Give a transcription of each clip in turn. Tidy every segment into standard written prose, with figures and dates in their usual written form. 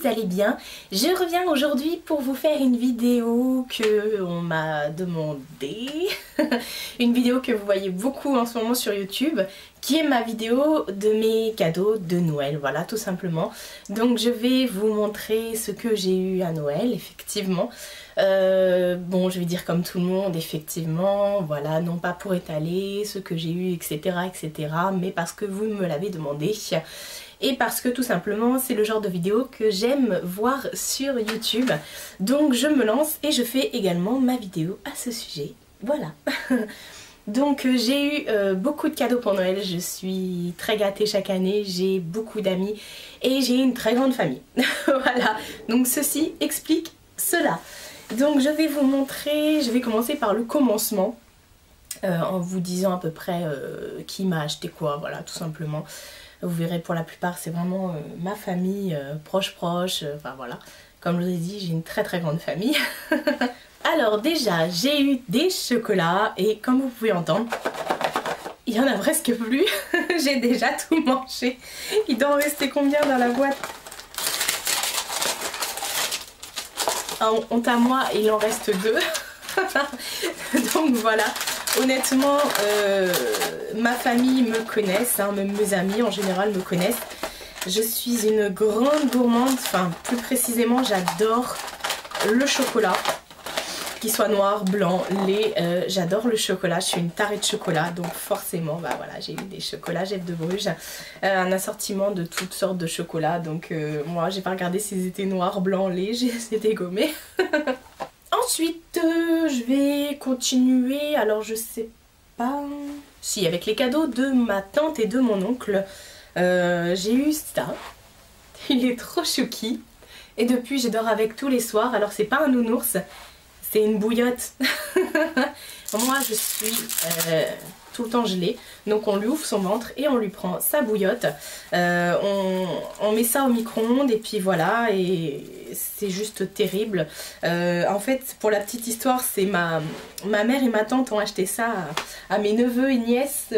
vous allez bien. Je reviens aujourd'hui pour vous faire une vidéo que on m'a demandé. Une vidéo que vous voyez beaucoup en ce moment sur YouTube, qui est ma vidéo de mes cadeaux de Noël, voilà, tout simplement. Donc je vais vous montrer ce que j'ai eu à Noël, effectivement. Bon, je vais dire comme tout le monde, effectivement, voilà, non pas pour étaler ce que j'ai eu, etc., etc., mais parce que vous me l'avez demandé. Et parce que tout simplement c'est le genre de vidéo que j'aime voir sur YouTube. Donc je me lance et je fais également ma vidéo à ce sujet. Voilà. Donc j'ai eu beaucoup de cadeaux pour Noël, je suis très gâtée chaque année, j'ai beaucoup d'amis et j'ai une très grande famille. Voilà, donc ceci explique cela. Donc je vais vous montrer, je vais commencer par le commencement. En vous disant à peu près qui m'a acheté quoi, voilà, tout simplement. Vous verrez, pour la plupart c'est vraiment ma famille, proche, enfin voilà. Comme je vous ai dit, j'ai une très très grande famille. Alors déjà, j'ai eu des chocolats et comme vous pouvez entendre, il y en a presque plus. J'ai déjà tout mangé. Il doit en rester combien dans la boîte? Honte à moi, il en reste 2. Donc voilà. Honnêtement, ma famille me connaissent, hein, même mes amis en général me connaissent. Je suis une grande gourmande, enfin plus précisément j'adore le chocolat, qu'il soit noir, blanc, lait, j'adore le chocolat, je suis une tarée de chocolat, donc forcément, bah voilà, j'ai eu des chocolats Jeff de Bruges, un assortiment de toutes sortes de chocolats, donc moi j'ai pas regardé s'ils étaient noirs, blancs, lait, j'ai dégommé. Ensuite, je vais continuer, alors je sais pas... Si, avec les cadeaux de ma tante et de mon oncle, j'ai eu ça. Il est trop chouki. Et depuis, je dors avec tous les soirs. Alors, c'est pas un nounours, c'est une bouillotte. Moi, je suis tout le temps gelée. Donc, on lui ouvre son ventre et on lui prend sa bouillotte. On met ça au micro-ondes et puis voilà. Et c'est juste terrible. En fait, pour la petite histoire, c'est ma mère et ma tante ont acheté ça à mes neveux et nièces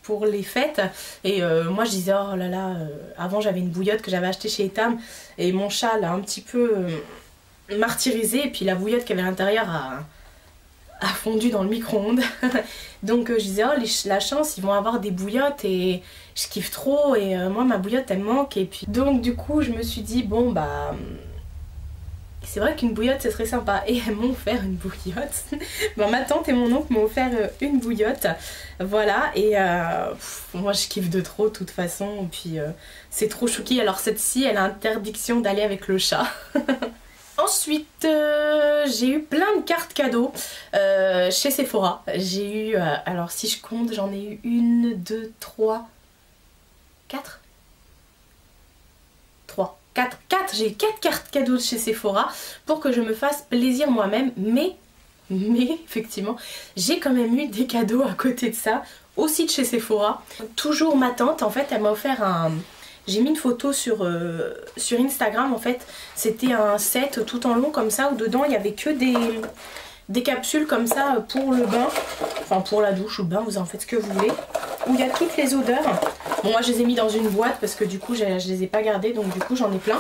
pour les fêtes. Et moi, je disais, oh là là, avant j'avais une bouillotte que j'avais achetée chez Etam. Et mon chat l'a un petit peu martyrisé. Et puis la bouillotte qu'il y avait à l'intérieur a fondu dans le micro-ondes. Donc je disais, oh la chance, ils vont avoir des bouillottes et je kiffe trop et moi ma bouillotte elle me manque. Et puis donc du coup je me suis dit bon bah c'est vrai qu'une bouillotte ce serait sympa et elles m'ont offert une bouillotte. Bon, ma tante et mon oncle m'ont offert une bouillotte, voilà, et moi je kiffe de trop de toute façon. Et puis c'est trop chouki. Alors cette-ci elle a interdiction d'aller avec le chat. Ensuite, j'ai eu plein de cartes cadeaux chez Sephora. J'ai eu, alors si je compte, j'en ai eu 1, 2, 3, 4 3, 4, j'ai eu 4 cartes cadeaux chez Sephora pour que je me fasse plaisir moi-même. Mais effectivement, j'ai quand même eu des cadeaux à côté de ça, aussi de chez Sephora. Toujours ma tante, en fait, elle m'a offert un... J'ai mis une photo sur Instagram, en fait, c'était un set tout en long comme ça, où dedans il n'y avait que des capsules comme ça pour le bain, enfin pour la douche ou le bain, vous en faites ce que vous voulez, où il y a toutes les odeurs. Bon, moi je les ai mis dans une boîte parce que du coup je les ai pas gardées, donc du coup j'en ai plein.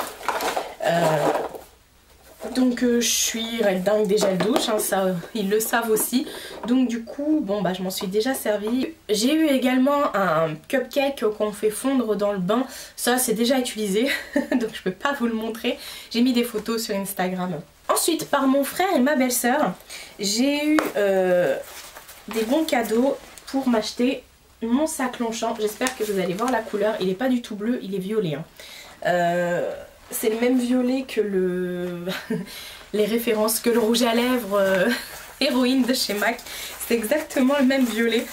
Donc je suis dingue des gels douche, hein, ça ils le savent aussi. Donc du coup, bon bah je m'en suis déjà servi. J'ai eu également un cupcake qu'on fait fondre dans le bain. Ça c'est déjà utilisé, donc je peux pas vous le montrer. J'ai mis des photos sur Instagram. Ensuite, par mon frère et ma belle-sœur, j'ai eu des bons cadeaux pour m'acheter mon sac Longchamp. J'espère que vous allez voir la couleur. Il est pas du tout bleu, il est violet. Hein. C'est le même violet que les références, que le rouge à lèvres héroïne de chez MAC. C'est exactement le même violet.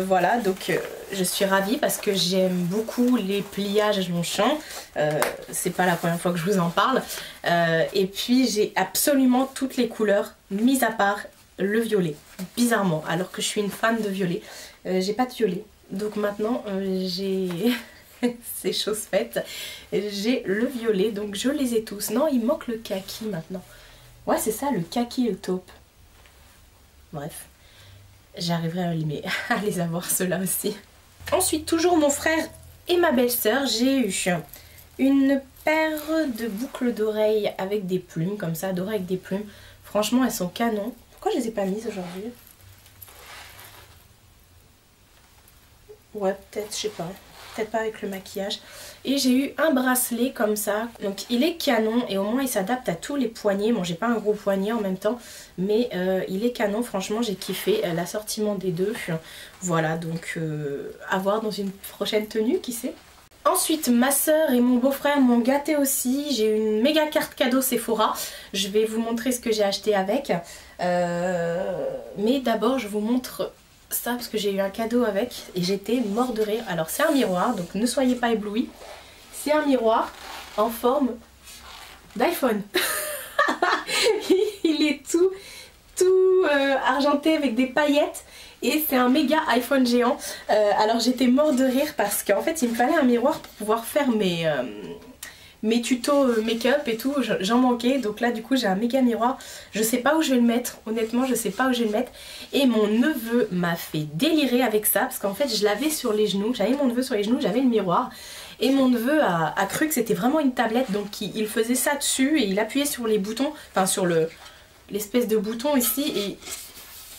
Voilà, donc je suis ravie parce que j'aime beaucoup les pliages Longchamp. C'est pas la première fois que je vous en parle. Et puis j'ai absolument toutes les couleurs, mis à part le violet. Bizarrement, alors que je suis une fan de violet. J'ai pas de violet. Donc maintenant j'ai... c'est chose faite. J'ai le violet, donc je les ai tous. Non, il manque le kaki maintenant. Ouais, c'est ça, le kaki et le taupe. Bref, j'arriverai à les avoir ceux-là aussi. Ensuite, toujours mon frère et ma belle-sœur, j'ai eu une paire de boucles d'oreilles avec des plumes, comme ça, dorées avec des plumes. Franchement, elles sont canon. Pourquoi je les ai pas mises aujourd'hui? Ouais, peut-être, je sais pas. Peut-être pas avec le maquillage. Et j'ai eu un bracelet comme ça. Donc il est canon et au moins il s'adapte à tous les poignets. Bon, j'ai pas un gros poignet en même temps, mais il est canon. Franchement, j'ai kiffé l'assortiment des deux. Voilà, donc à voir dans une prochaine tenue, qui sait. Ensuite, ma soeur et mon beau-frère m'ont gâté aussi. J'ai une méga carte cadeau Sephora. Je vais vous montrer ce que j'ai acheté avec. Mais d'abord, je vous montre ça parce que j'ai eu un cadeau avec et j'étais mort de rire. Alors, c'est un miroir, donc ne soyez pas éblouis. C'est un miroir en forme d'iPhone. Il est tout argenté avec des paillettes. Et c'est un méga iPhone géant. Alors j'étais mort de rire parce qu'en fait il me fallait un miroir pour pouvoir faire mes tutos make-up et tout. J'en manquais. Donc là du coup j'ai un méga miroir. Je sais pas où je vais le mettre. Honnêtement je sais pas où je vais le mettre. Et mon neveu m'a fait délirer avec ça. Parce qu'en fait je l'avais sur les genoux. J'avais mon neveu sur les genoux. J'avais le miroir. Et mon neveu a cru que c'était vraiment une tablette. Donc il faisait ça dessus. Et il appuyait sur les boutons. Enfin sur l'espèce de bouton ici. Et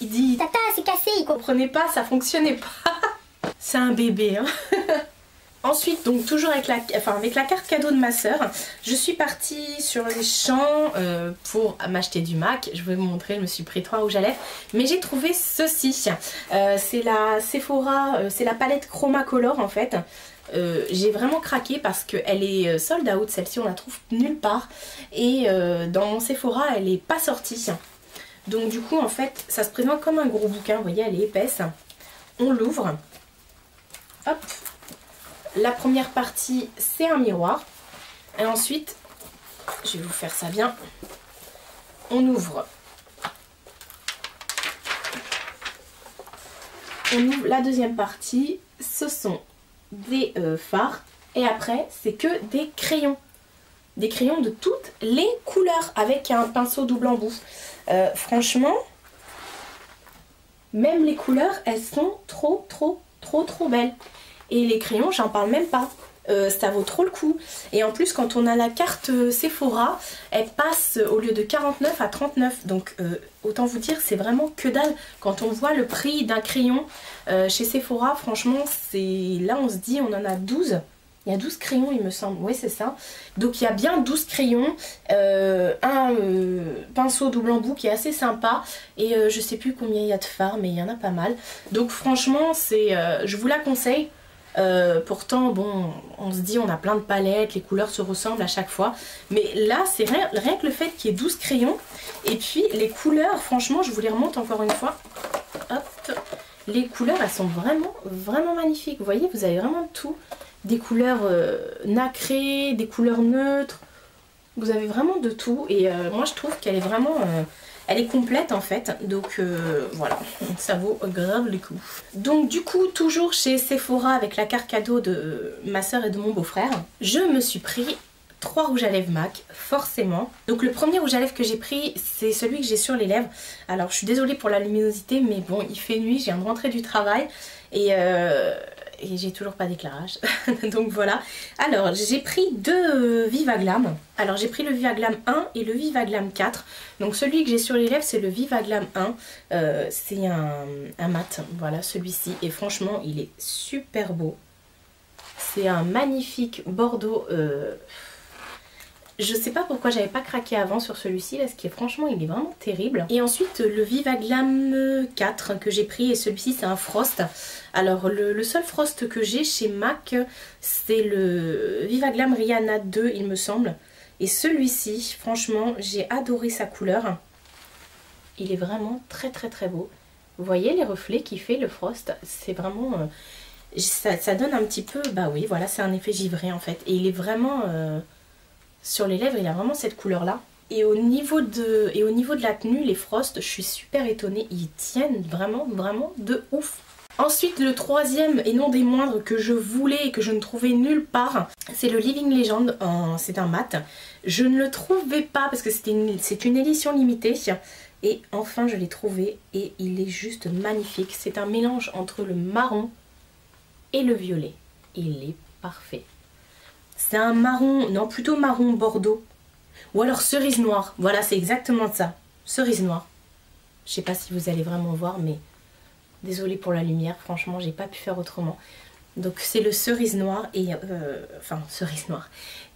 il dit tata c'est cassé, il comprenait pas, ça fonctionnait pas. C'est un bébé hein. Ensuite donc toujours avec la carte cadeau de ma soeur, je suis partie sur les champs pour m'acheter du MAC. Je vais vous montrer, je me suis pris 3 rouges à lèvres. Mais j'ai trouvé ceci, c'est la Sephora, c'est la palette Chromacolor en fait. J'ai vraiment craqué parce qu'elle est sold out, celle-ci on la trouve nulle part. Et dans mon Sephora elle est pas sortie. Donc du coup en fait ça se présente comme un gros bouquin, vous voyez elle est épaisse. On l'ouvre. Hop. La première partie c'est un miroir. Et ensuite, je vais vous faire ça bien. On ouvre. On ouvre la deuxième partie. Ce sont des fards. Et après c'est que des crayons. Des crayons de toutes les couleurs avec un pinceau double embout. Franchement, même les couleurs, elles sont trop belles. Et les crayons, j'en parle même pas. Ça vaut trop le coup. Et en plus, quand on a la carte Sephora, elle passe au lieu de 49 à 39. Donc, autant vous dire, c'est vraiment que dalle. Quand on voit le prix d'un crayon chez Sephora, franchement, là on se dit, on en a 12. Il y a 12 crayons il me semble, oui c'est ça. Donc il y a bien 12 crayons, un pinceau double embout qui est assez sympa. Et je sais plus combien il y a de fards mais il y en a pas mal. Donc franchement je vous la conseille. Pourtant bon on se dit on a plein de palettes, les couleurs se ressemblent à chaque fois. Mais là c'est rien que le fait qu'il y ait 12 crayons. Et puis les couleurs franchement je vous les remonte encore une fois. Hop. Les couleurs elles sont vraiment magnifiques. Vous voyez vous avez vraiment tout. Des couleurs nacrées, des couleurs neutres, vous avez vraiment de tout et moi je trouve qu'elle est vraiment, elle est complète en fait, donc voilà, ça vaut grave le coup. Donc du coup toujours chez Sephora avec la carte cadeau de ma soeur et de mon beau-frère, je me suis pris 3 rouges à lèvres MAC, forcément. Donc le premier rouge à lèvres que j'ai pris, c'est celui que j'ai sur les lèvres. Alors je suis désolée pour la luminosité, mais bon, il fait nuit, je viens de rentrer du travail et j'ai toujours pas d'éclairage. Donc voilà. Alors j'ai pris 2 Viva Glam. Alors j'ai pris le Viva Glam 1 et le Viva Glam 4. Donc celui que j'ai sur les lèvres c'est le Viva Glam 1. C'est un mat. Voilà celui-ci. Et franchement il est super beau. C'est un magnifique bordeaux. Je sais pas pourquoi j'avais pas craqué avant sur celui-ci parce que franchement il est vraiment terrible. Et ensuite le Viva Glam 4 que j'ai pris et celui-ci c'est un Frost. Alors le seul Frost que j'ai chez MAC c'est le Viva Glam Rihanna 2 il me semble. Et celui-ci franchement j'ai adoré sa couleur. Il est vraiment très beau. Vous voyez les reflets qu'il fait le Frost, c'est vraiment... ça donne un petit peu... Bah oui voilà c'est un effet givré en fait. Et il est vraiment... sur les lèvres il a vraiment cette couleur là. Et au niveau de la tenue, les Frost, je suis super étonnée. Ils tiennent vraiment de ouf. Ensuite le troisième et non des moindres que je voulais et que je ne trouvais nulle part, c'est le Living Legend, c'est un mat. Je ne le trouvais pas parce que c'est une édition limitée. Et enfin je l'ai trouvé et il est juste magnifique. C'est un mélange entre le marron et le violet. Il est parfait. C'est un marron, non plutôt marron bordeaux. Ou alors cerise noire, voilà c'est exactement ça. Cerise noire. Je sais pas si vous allez vraiment voir mais désolée pour la lumière, franchement j'ai pas pu faire autrement. Donc c'est le cerise noire et enfin cerise noire.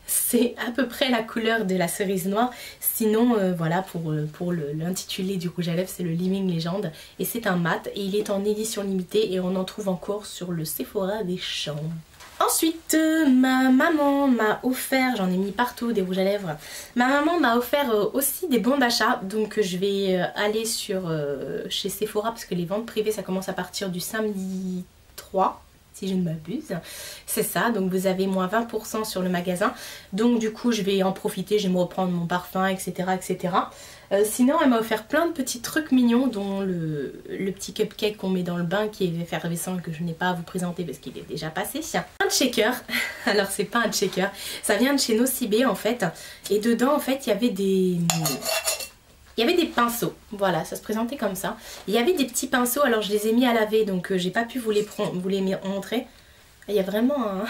C'est à peu près la couleur de la cerise noire. Sinon voilà pour l'intitulé du rouge à lèvres c'est le Living Legend. Et c'est un mat et il est en édition limitée et on en trouve encore sur le Sephora des Champs. Ensuite, ma maman m'a offert, j'en ai mis partout des rouges à lèvres, ma maman m'a offert aussi des bons d'achat, donc je vais aller chez Sephora parce que les ventes privées ça commence à partir du samedi 3, si je ne m'abuse, c'est ça, donc vous avez moins 20% sur le magasin, donc du coup je vais en profiter, je vais me reprendre mon parfum, etc. etc. Sinon elle m'a offert plein de petits trucs mignons dont le petit cupcake qu'on met dans le bain qui est effervescent et que je n'ai pas à vous présenter parce qu'il est déjà passé. Un shaker, alors c'est pas un shaker, ça vient de chez Nocibé en fait et dedans en fait il y avait des pinceaux, voilà ça se présentait comme ça. Il y avait des petits pinceaux alors je les ai mis à laver donc j'ai pas pu vous les montrer. Il y a vraiment un...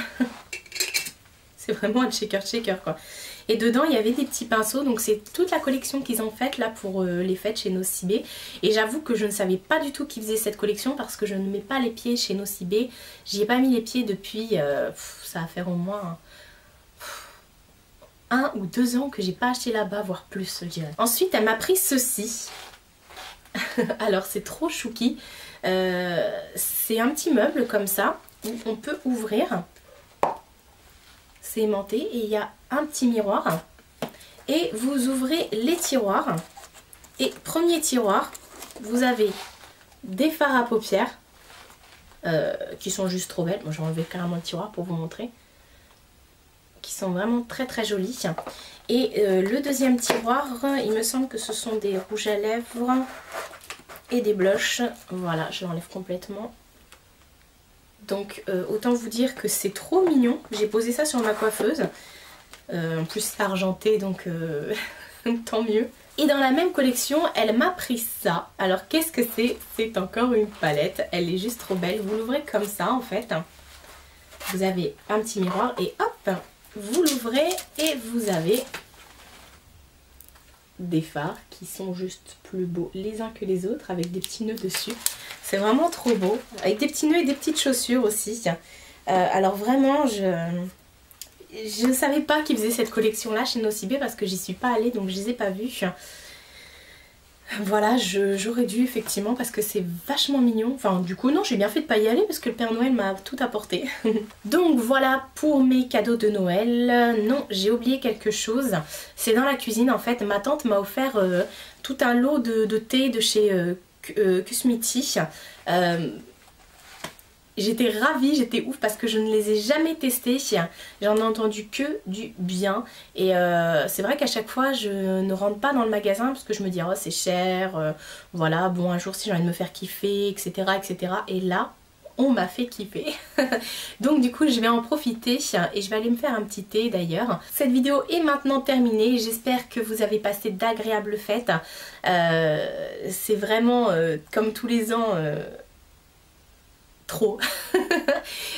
c'est vraiment un shaker quoi. Et dedans il y avait des petits pinceaux donc c'est toute la collection qu'ils ont faite là pour les fêtes chez Nocibé. Et j'avoue que je ne savais pas du tout qu'ils faisaient cette collection parce que je ne mets pas les pieds chez Nocibé. J'y ai pas mis les pieds depuis, ça va faire au moins 1 ou 2 ans que j'ai pas acheté là-bas, voire plus je dirais. Ensuite elle m'a pris ceci. Alors c'est trop chouki. C'est un petit meuble comme ça où on peut ouvrir. C'est aimanté et il y a un petit miroir et vous ouvrez les tiroirs et premier tiroir vous avez des fards à paupières qui sont juste trop belles. Moi j'ai enlevé carrément le tiroir pour vous montrer, qui sont vraiment très très jolis. Et le deuxième tiroir il me semble que ce sont des rouges à lèvres et des blushs. Voilà, je l'enlève complètement. Donc autant vous dire que c'est trop mignon. J'ai posé ça sur ma coiffeuse. En plus c'est argenté donc tant mieux. Et dans la même collection elle m'a pris ça. Alors qu'est-ce que c'est? C'est encore une palette. Elle est juste trop belle. Vous l'ouvrez comme ça en fait. Vous avez un petit miroir et hop vous l'ouvrez et vous avez des fards qui sont juste plus beaux les uns que les autres avec des petits nœuds dessus. C'est vraiment trop beau. Avec des petits nœuds et des petites chaussures aussi. Alors vraiment je ne savais pas qu'ils faisaient cette collection là chez Nocibé parce que j'y suis pas allée donc je les ai pas vus. Voilà, j'aurais dû effectivement parce que c'est vachement mignon. Enfin du coup non, j'ai bien fait de pas y aller parce que le Père Noël m'a tout apporté. Donc voilà pour mes cadeaux de Noël. Non, j'ai oublié quelque chose. C'est dans la cuisine en fait. Ma tante m'a offert tout un lot de thé de chez Kusmiti. J'étais ravie, j'étais ouf parce que je ne les ai jamais testés. J'en ai entendu que du bien. Et c'est vrai qu'à chaque fois je ne rentre pas dans le magasin parce que je me dis oh c'est cher, voilà bon un jour si j'ai envie de me faire kiffer etc etc. Et là on m'a fait kiffer. Donc du coup je vais en profiter et je vais aller me faire un petit thé d'ailleurs. Cette vidéo est maintenant terminée. J'espère que vous avez passé d'agréables fêtes. C'est vraiment comme tous les ans... trop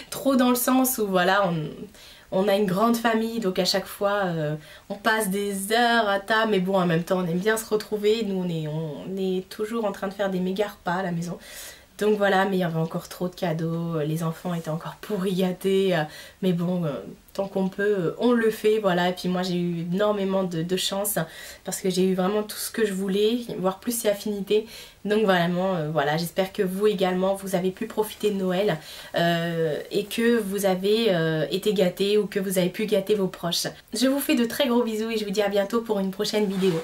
trop dans le sens où voilà on a une grande famille donc à chaque fois on passe des heures à table mais bon en même temps on aime bien se retrouver. Nous on est toujours en train de faire des méga repas à la maison. Donc voilà, mais il y avait encore trop de cadeaux, les enfants étaient encore pourri gâtés, mais bon, tant qu'on peut, on le fait, voilà. Et puis moi j'ai eu énormément de chance, parce que j'ai eu vraiment tout ce que je voulais, voire plus si affinité. Donc vraiment, voilà, j'espère que vous également, vous avez pu profiter de Noël, et que vous avez été gâtés, ou que vous avez pu gâter vos proches. Je vous fais de très gros bisous, et je vous dis à bientôt pour une prochaine vidéo.